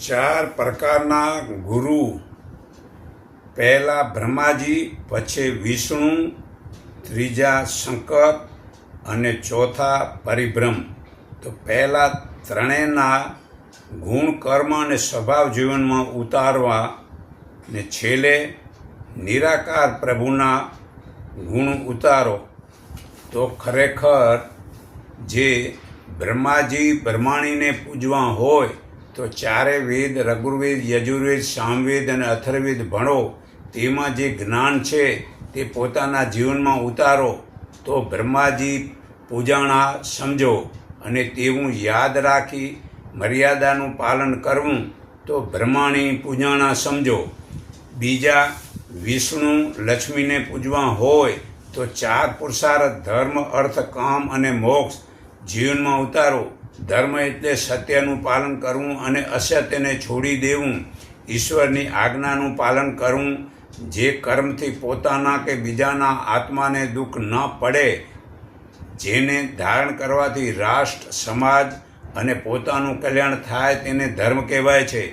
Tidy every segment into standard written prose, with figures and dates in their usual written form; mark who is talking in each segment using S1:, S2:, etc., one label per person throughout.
S1: ચાર પ્રકારના ગુરુ. પહેલા બ્રહ્માજી, પછી વિષ્ણુ, ત્રીજા શંકર અને ચોથા પરિબ્રહ્મ. તો પહેલા ત્રણેયના ગુણ, કર્મ અને સ્વભાવ જીવનમાં ઉતારવા ને છેલ્લે નિરાકાર પ્રભુના ગુણ ઉતારો. તો ખરેખર જે બ્રહ્માજી બ્રહ્માણીને પૂજવા હોય તો ચારે વેદ, રઘુવેદ, યજુર્વેદ, સામવેદ અને અથર્વેદ ભણો. તેમાં જે જ્ઞાન છે તે પોતાના જીવનમાં ઉતારો તો બ્રહ્માજી પૂજાણા સમજો, અને તેવું યાદ રાખી મર્યાદાનું પાલન કરવું તો બ્રહ્માણી પૂજાણા સમજો. બીજા વિષ્ણુ, લક્ષ્મીને પૂજવા હોય તો ચાર પુરુષાર્થ ધર્મ, અર્થ, કામ અને મોક્ષ જીવનમાં ઉતારો. ધર્મ એટલે સત્યનું પાલન કરવું અને અસત્યને છોડી દેવું, ઈશ્વરની આજ્ઞાનું પાલન કરવું, જે કર્મથી પોતાના કે બીજાના આત્માને દુઃખ ન પડે, જેને ધારણ કરવાથી રાષ્ટ્ર, સમાજ અને પોતાનું કલ્યાણ થાય તેને ધર્મ કહેવાય છે.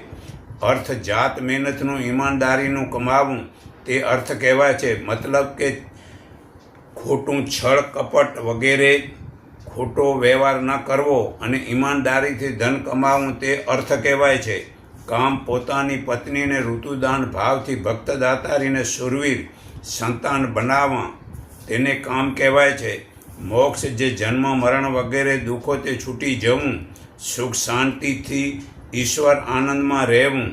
S1: અર્થ જાત મહેનતનું, ઈમાનદારીનું કમાવું તે અર્થ કહેવાય છે. મતલબ કે ખોટું છળ, કપટ વગેરે ખોટો વ્યવહાર ન કરવો અને ઈમાનદારીથી ધન કમાવવું તે અર્થ કહેવાય છે. કામ, પોતાની પત્નીને ઋતુદાન ભાવથી ભક્તદાતારીને સુરવીર સંતાન બનાવવા તેને કામ કહેવાય છે. મોક્ષ જે જન્મ, મરણ વગેરે દુઃખો તે છૂટી જવું, સુખ શાંતિથી ઈશ્વર આનંદમાં રહેવું.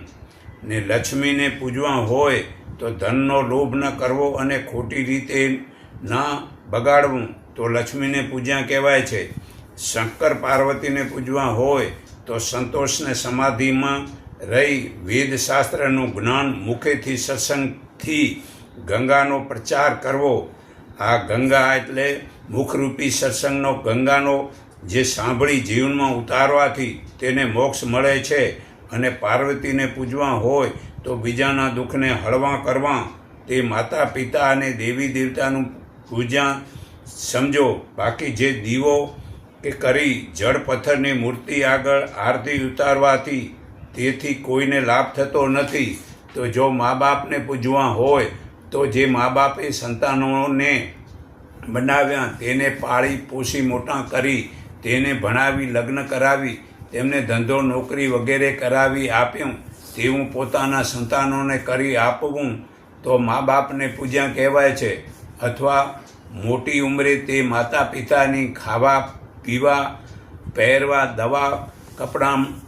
S1: ને લક્ષ્મીને પૂજવા હોય તો ધનનો લોભ ન કરવો અને ખોટી રીતે ન બગાડવું તો લક્ષ્મીને પૂજ્યા કહેવાય છે. શંકર પાર્વતીને પૂજવા હોય તો સંતોષને સમાધિમાં રહી વેદશાસ્ત્રનું જ્ઞાન મુખેથી સત્સંગથી ગંગાનો પ્રચાર કરવો. આ ગંગા એટલે મુખરૂપી સત્સંગનો ગંગાનો જે સાંભળી જીવનમાં ઉતારવાથી તેને મોક્ષ મળે છે. અને પાર્વતીને પૂજવા હોય તો બીજાના દુઃખને હળવા કરવા તે માતા પિતા અને દેવી દેવતાનું પૂજા સમજો. બાકી જે દીવો કે કરી જળ પથ્થરની મૂર્તિ આગળ આરતી ઉતારવાથી તેથી કોઈને લાભ થતો નથી. તો જો મા બાપને પૂજવા હોય તો જે મા બાપે સંતાનોને બનાવ્યા તેને પાળી પોષી મોટા કરી, તેને ભણાવી, લગ્ન કરાવી, તેમને ધંધો, નોકરી વગેરે કરાવી આપ્યું, તેવું પોતાના સંતાનોને કરી આપવું તો મા બાપને પૂજ્યા કહેવાય છે. અથવા મોટી ઉંમરે તે માતા પિતાની ખાવા પીવા, પહેરવા, દવા, કપડાં